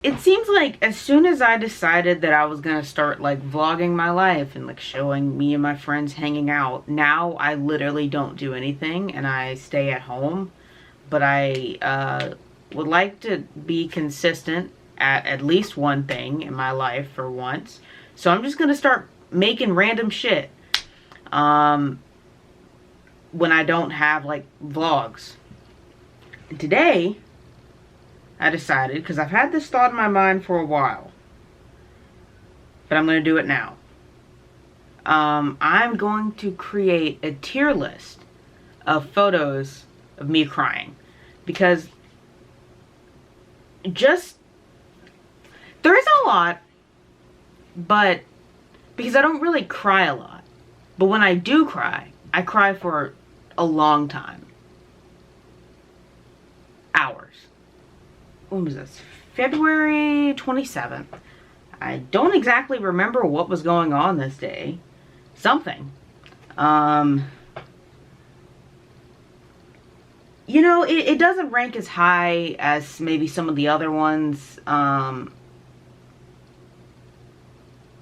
it seems like as soon as I decided that I was gonna start like vlogging my life and like showing me and my friends hanging out, now I literally don't do anything and I stay at home. But I would like to be consistent at least one thing in my life for once. So I'm just gonna start making random shit when I don't have like vlogs. And today I decided, because I've had this thought in my mind for a while, but I'm going to do it now. I'm going to create a tier list of photos of me crying, because just, there isn't a lot, but because I don't really cry a lot, but when I do cry, I cry for a long time. Hours. When was this? February 27th. I don't exactly remember what was going on this day. Something. You know, it doesn't rank as high as maybe some of the other ones.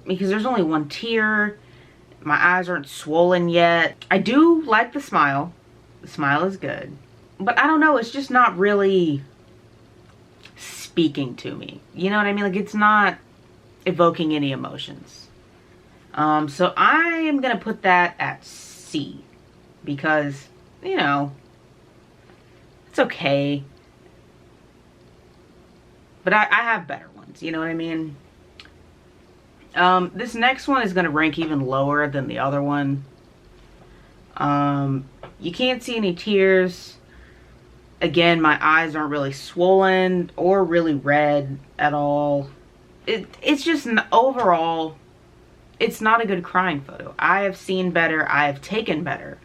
Because there's only one tear. My eyes aren't swollen yet. I do like the smile. The smile is good. But I don't know, it's just not really speaking to me. You know what I mean? Like, it's not evoking any emotions. So I am gonna put that at C, because, you know, it's okay. But I have better ones, you know what I mean? This next one is gonna rank even lower than the other one. You can't see any tears. Again, my eyes aren't really swollen or really red at all. It's just overall, it's not a good crying photo. I have seen better. I have taken better.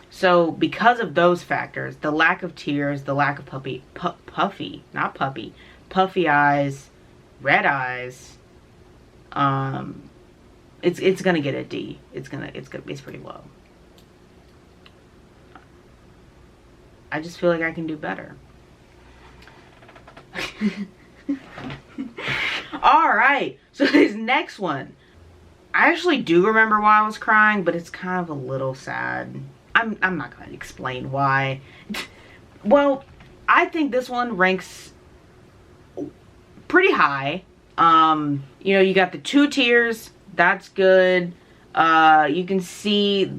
So because of those factors, the lack of tears, the lack of puffy eyes, red eyes, it's gonna get a D. It's pretty low. I just feel like I can do better. Alright, so this next one. I actually do remember why I was crying, but it's kind of a little sad. I'm not going to explain why. Well, I think this one ranks pretty high. You know, you got the 2 tears. That's good. You can see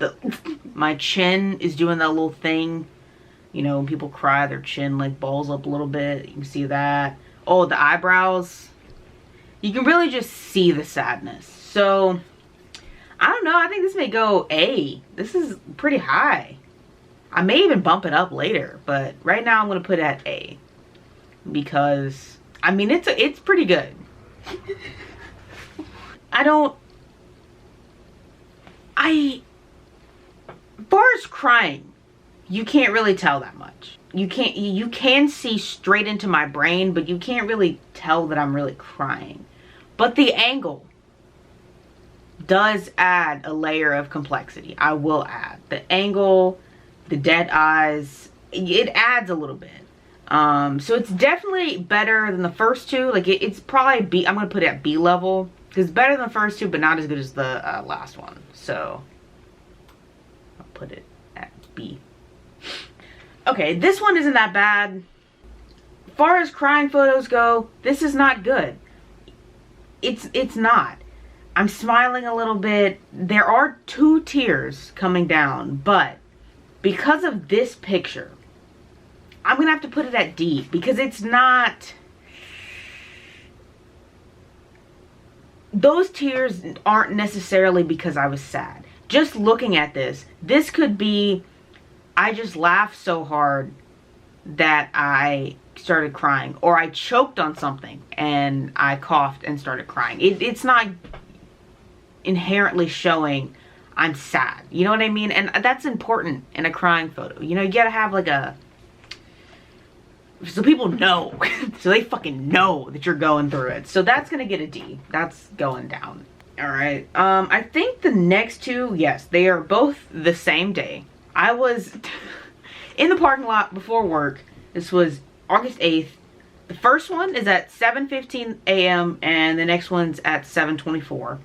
my chin is doing that little thing. You know, when people cry, their chin like balls up a little bit. You can see that. Oh, the eyebrows. You can really just see the sadness. So, I don't know. I think this may go A. This is pretty high. I may even bump it up later. But right now I'm going to put it at A. Because, I mean, it's pretty good. As far as crying, you can't really tell that much. You can see straight into my brain, but you can't really tell that I'm really crying. But the angle does add a layer of complexity. I will add. The angle, the dead eyes, it adds a little bit. So it's definitely better than the first 2. Like, it's probably B. I'm going to put it at B level. Because it's better than the first 2, but not as good as the last one. So, I'll put it at B. Okay, this one isn't that bad. As far as crying photos go, this is not good. It's not. I'm smiling a little bit. There are 2 tears coming down, but because of this picture, I'm gonna have to put it at D, because it's not. Those tears aren't necessarily because I was sad. Just looking at this could be, I just laughed so hard that I started crying, or I choked on something and I coughed and started crying. It's not inherently showing I'm sad. You know what I mean? And that's important in a crying photo. You know, you gotta have like so people know. So they fucking know that you're going through it. So that's gonna get a D. That's going down. Alright. I think the next 2, yes, they are both the same day. I was in the parking lot before work. This was August 8th. The first one is at 7:15 a.m. and the next one's at 7:24.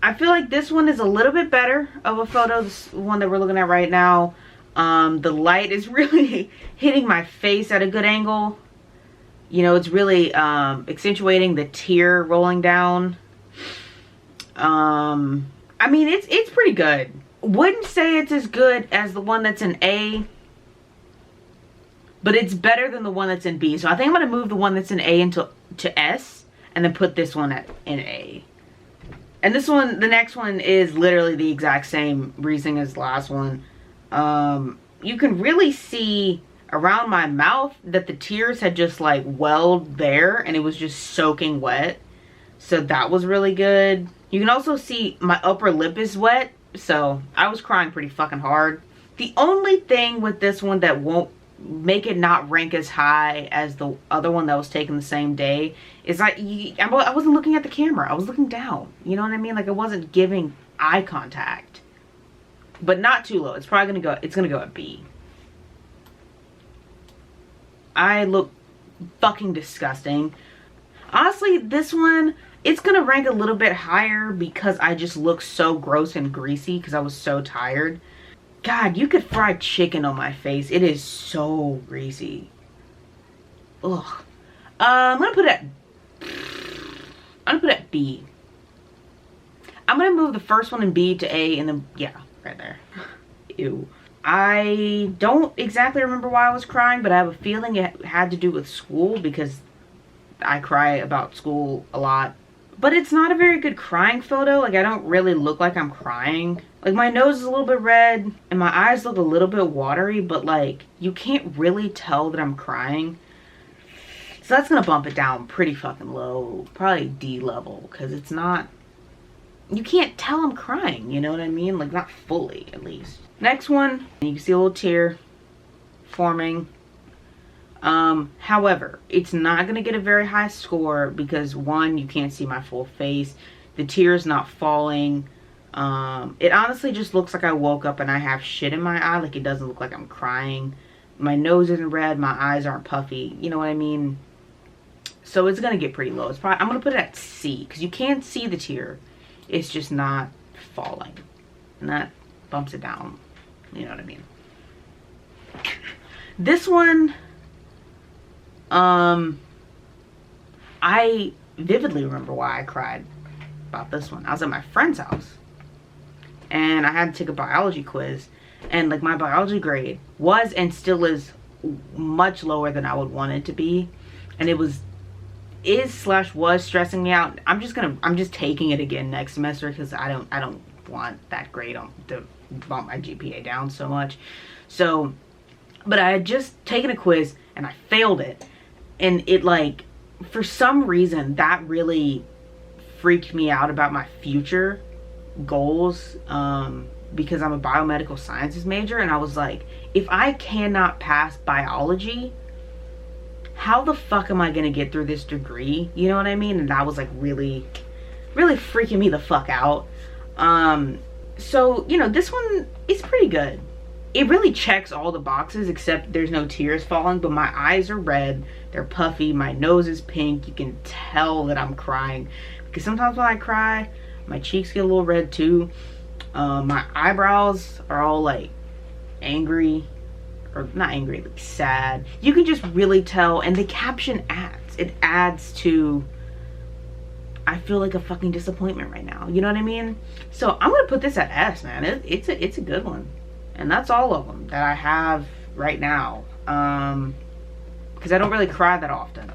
I feel like this one is a little bit better of a photo, this one that we're looking at right now. The light is really hitting my face at a good angle. You know, it's really accentuating the tear rolling down. I mean, it's pretty good. Wouldn't say it's as good as the one that's in A, but it's better than the one that's in B. So I think I'm going to move the one that's in A to S and then put this one in A. And this one, the next one, is literally the exact same reasoning as the last one. You can really see around my mouth that the tears had just like welled there and it was just soaking wet. So that was really good. You can also see my upper lip is wet. So I was crying pretty fucking hard. The only thing with this one that won't make it not rank as high as the other one that was taken the same day is I wasn't looking at the camera. I was looking down. You know what I mean? Like I wasn't giving eye contact. But not too low. It's probably gonna go at B. I look fucking disgusting. Honestly, this one, it's gonna rank a little bit higher because I just look so gross and greasy because I was so tired. God, you could fry chicken on my face. It is so greasy. Ugh. I'm gonna put it at B. I'm gonna move the first one in B to A and then, yeah, right there. Ew. I don't exactly remember why I was crying, but I have a feeling it had to do with school because I cry about school a lot. But it's not a very good crying photo. Like, I don't really look like I'm crying. Like, my nose is a little bit red and my eyes look a little bit watery, but like, you can't really tell that I'm crying. So that's gonna bump it down pretty fucking low. Probably D level, because it's not, you can't tell I'm crying, you know what I mean? Like, not fully, at least. Next one, you can see a little tear forming. However, it's not gonna get a very high score because one, you can't see my full face. The tear is not falling. It honestly just looks like I woke up and I have shit in my eye. Like, it doesn't look like I'm crying. My nose isn't red. My eyes aren't puffy. You know what I mean? So it's gonna get pretty low. It's probably, I'm gonna put it at C because you can't see the tear. It's just not falling, and that bumps it down. You know what I mean? This one, I vividly remember why I cried about this one. I was at my friend's house and I had to take a biology quiz, and like my biology grade was and still is much lower than I would want it to be, and it was stressing me out. I'm just taking it again next semester because I don't want that grade to bump my GPA down so much. So, but I had just taken a quiz and I failed it, and it, like, for some reason that really freaked me out about my future goals, because I'm a biomedical sciences major, and I was like, if I cannot pass biology, how the fuck am I gonna get through this degree? You know what I mean? And that was like really freaking me the fuck out. So, you know, this one is pretty good. It really checks all the boxes except there's no tears falling, but my eyes are red, they're puffy, my nose is pink. You can tell that I'm crying because sometimes when I cry, my cheeks get a little red too. My eyebrows are all like angry, or not angry, like sad. You can just really tell, and the caption adds to, I feel like a fucking disappointment right now. You know what I mean? So I'm gonna put this at S, man. It's a good one, and that's all of them that I have right now. Because I don't really cry that often,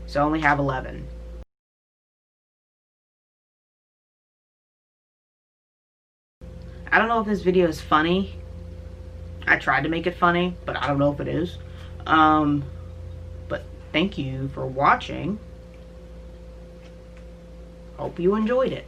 so I only have 11. I don't know if this video is funny. I tried to make it funny, but I don't know if it is. But thank you for watching. Hope you enjoyed it.